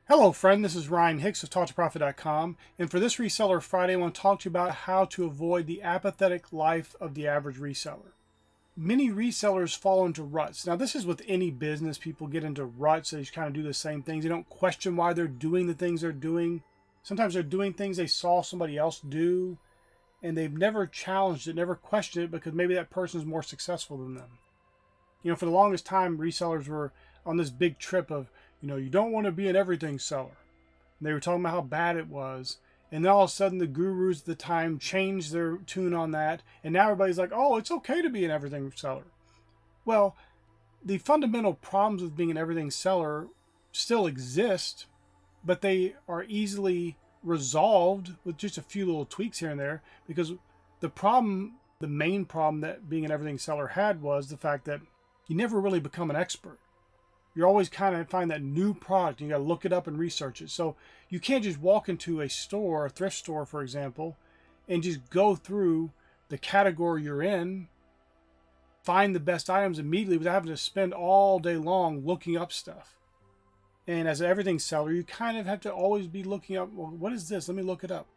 Hello friend, this is Ryan Hicks of TalkToProfit.com, and for this Reseller Friday I want to talk to you about how to avoid the apathetic life of the average reseller. Many resellers fall into ruts. Now this is with any business. People get into ruts. They just kind of do the same things. They don't question why they're doing the things they're doing. Sometimes they're doing things they saw somebody else do, and they've never challenged it, never questioned it, because maybe that person is more successful than them. You know, for the longest time, resellers were on this big trip of, you don't want to be an everything seller. And they were talking about how bad it was. And then all of a sudden, the gurus at the time changed their tune on that. And now everybody's like, oh, it's okay to be an everything seller. Well, the fundamental problems with being an everything seller still exist, but they are easily resolved with just a few little tweaks here and there. Because the main problem that being an everything seller had was the fact that you never really become an expert. You're always kind of find that new product. You got to look it up and research it. So you can't just walk into a store, a thrift store, for example, and just go through the category you're in, find the best items immediately without having to spend all day long looking up stuff. And as an everything seller, you kind of have to always be looking up, well, what is this? Let me look it up.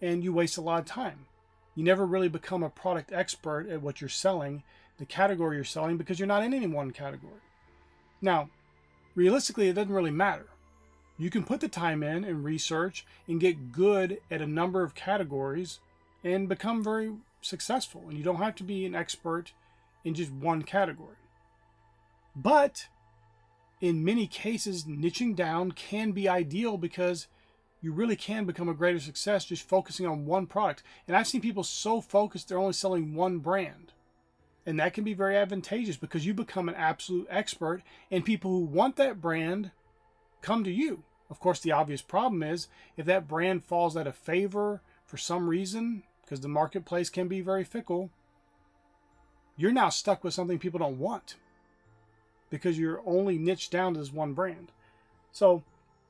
And you waste a lot of time. You never really become a product expert at what you're selling, the category you're selling, because you're not in any one category. Now, realistically, it doesn't really matter. You can put the time in and research and get good at a number of categories and become very successful. And you don't have to be an expert in just one category. But in many cases, niching down can be ideal because you really can become a greater success just focusing on one product. And I've seen people so focused they're only selling one brand. And that can be very advantageous because you become an absolute expert, and people who want that brand come to you. Of course, the obvious problem is if that brand falls out of favor for some reason, because the marketplace can be very fickle, you're now stuck with something people don't want because you're only niched down to this one brand. So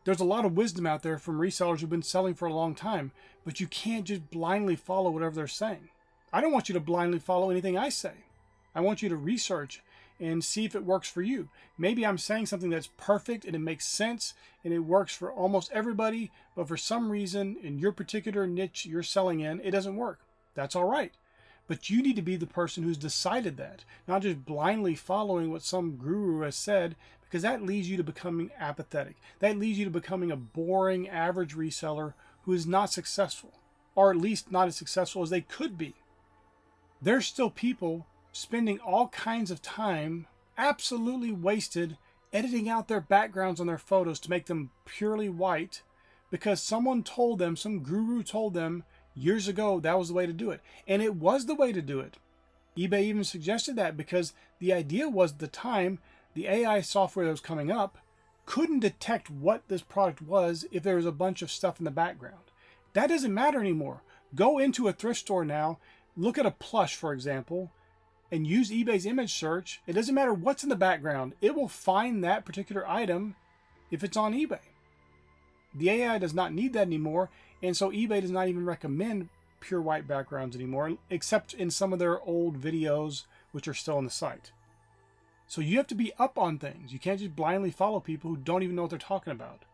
there's a lot of wisdom out there from resellers who've been selling for a long time, but you can't just blindly follow whatever they're saying. I don't want you to blindly follow anything I say. I want you to research and see if it works for you. Maybe I'm saying something that's perfect and it makes sense and it works for almost everybody, but for some reason in your particular niche you're selling in, it doesn't work. That's all right. But you need to be the person who's decided that, not just blindly following what some guru has said, because that leads you to becoming apathetic. That leads you to becoming a boring average reseller who is not successful, or at least not as successful as they could be. There's still people spending all kinds of time, absolutely wasted, editing out their backgrounds on their photos to make them purely white because someone told them, some guru told them years ago that was the way to do it. And it was the way to do it. eBay even suggested that because the idea was at the time, the AI software that was coming up couldn't detect what this product was if there was a bunch of stuff in the background. That doesn't matter anymore. Go into a thrift store now, look at a plush, for example, and use eBay's image search. It doesn't matter what's in the background. It will find that particular item if it's on eBay. The AI does not need that anymore, and so eBay does not even recommend pure white backgrounds anymore, except in some of their old videos, which are still on the site. So you have to be up on things. You can't just blindly follow people who don't even know what they're talking about.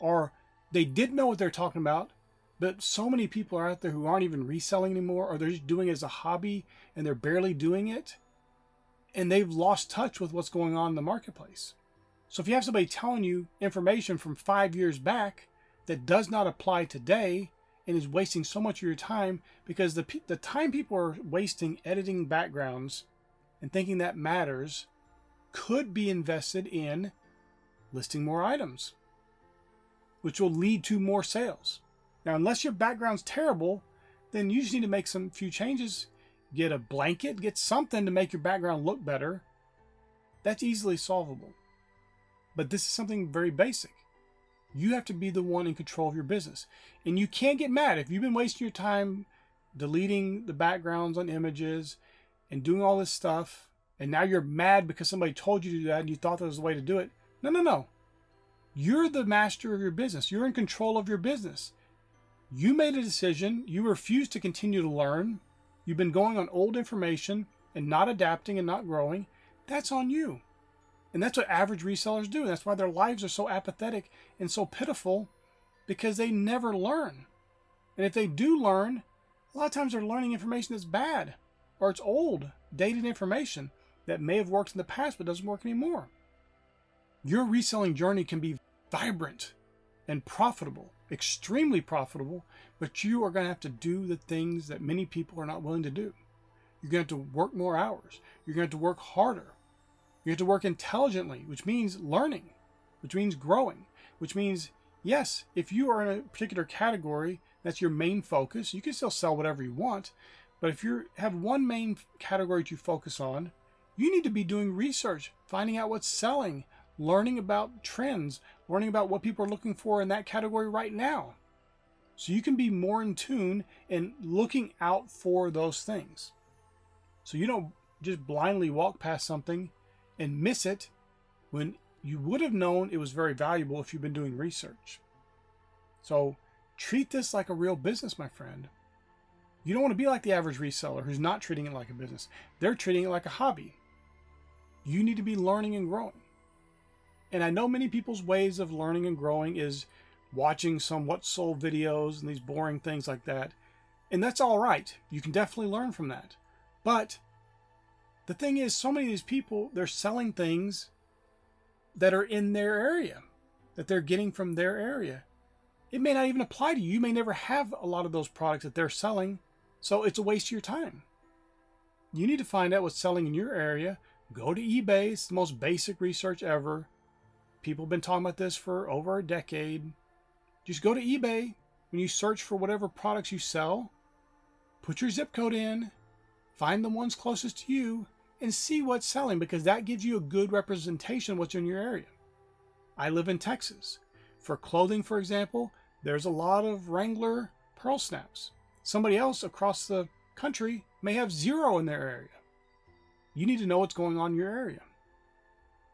Or they did know what they're talking about, but so many people are out there who aren't even reselling anymore, or they're just doing it as a hobby and they're barely doing it. And they've lost touch with what's going on in the marketplace. So if you have somebody telling you information from 5 years back that does not apply today and is wasting so much of your time, because the time people are wasting editing backgrounds and thinking that matters could be invested in listing more items, which will lead to more sales. Now, unless your background's terrible, then you just need to make some few changes. Get a blanket, get something to make your background look better. That's easily solvable. But this is something very basic. You have to be the one in control of your business. And you can't get mad if you've been wasting your time deleting the backgrounds on images and doing all this stuff, and now you're mad because somebody told you to do that and you thought that was the way to do it. No. You're the master of your business. You're in control of your business. You made a decision. You refused to continue to learn. You've been going on old information and not adapting and not growing. That's on you. And that's what average resellers do. That's why their lives are so apathetic and so pitiful, because they never learn. And if they do learn, a lot of times they're learning information that's bad, or it's old, dated information that may have worked in the past but doesn't work anymore. Your reselling journey can be vibrant and profitable, extremely profitable, but you are going to have to do the things that many people are not willing to do. You're going to have to work more hours. You're going to have to work harder. You have to work intelligently, which means learning, which means growing, which means, yes, if you are in a particular category, that's your main focus, you can still sell whatever you want. But if you have one main category to focus on, you need to be doing research, finding out what's selling, learning about trends, learning about what people are looking for in that category right now. So you can be more in tune and looking out for those things. So you don't just blindly walk past something and miss it when you would have known it was very valuable if you've been doing research. So treat this like a real business, my friend. You don't want to be like the average reseller who's not treating it like a business. They're treating it like a hobby. You need to be learning and growing. And I know many people's ways of learning and growing is watching some what sold videos and these boring things like that. And that's all right. You can definitely learn from that. But the thing is, so many of these people, they're selling things that are in their area, that they're getting from their area. It may not even apply to you. You may never have a lot of those products that they're selling. So it's a waste of your time. You need to find out what's selling in your area. Go to eBay. It's the most basic research ever. People have been talking about this for over a decade. Just go to eBay. When you search for whatever products you sell, put your zip code in, find the ones closest to you, and see what's selling, because that gives you a good representation of what's in your area. I live in Texas. For clothing, for example, there's a lot of Wrangler pearl snaps. Somebody else across the country may have 0 in their area. You need to know what's going on in your area.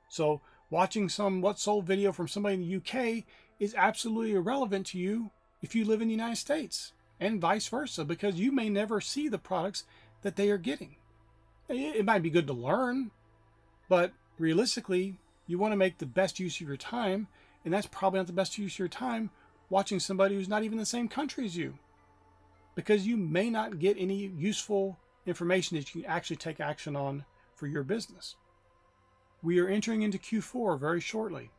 So watching some what sold video from somebody in the UK is absolutely irrelevant to you if you live in the United States, and vice versa, because you may never see the products that they are getting. It might be good to learn, but realistically, you want to make the best use of your time, and that's probably not the best use of your time watching somebody who's not even in the same country as you, because you may not get any useful information that you can actually take action on for your business. We are entering into Q4 very shortly.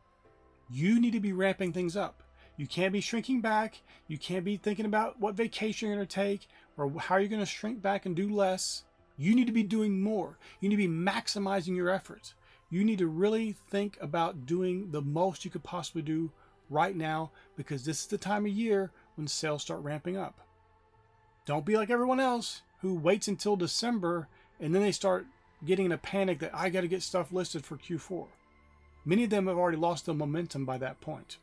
You need to be ramping things up. You can't be shrinking back. You can't be thinking about what vacation you're going to take or how you're going to shrink back and do less. You need to be doing more. You need to be maximizing your efforts. You need to really think about doing the most you could possibly do right now, because this is the time of year when sales start ramping up. Don't be like everyone else who waits until December and then they start getting in a panic that I got to get stuff listed for Q4. Many of them have already lost the momentum by that point.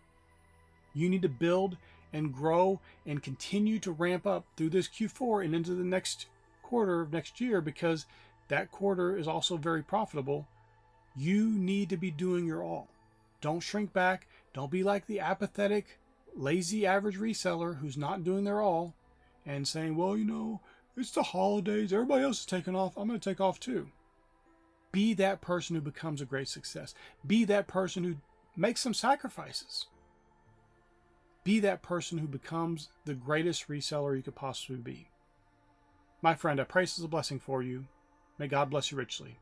You need to build and grow and continue to ramp up through this Q4 and into the next quarter of next year, because that quarter is also very profitable. You need to be doing your all. Don't shrink back. Don't be like the apathetic, lazy average reseller who's not doing their all and saying, well, it's the holidays. Everybody else is taking off. I'm going to take off too. Be that person who becomes a great success. Be that person who makes some sacrifices. Be that person who becomes the greatest reseller you could possibly be. My friend, I pray this is a blessing for you. May God bless you richly.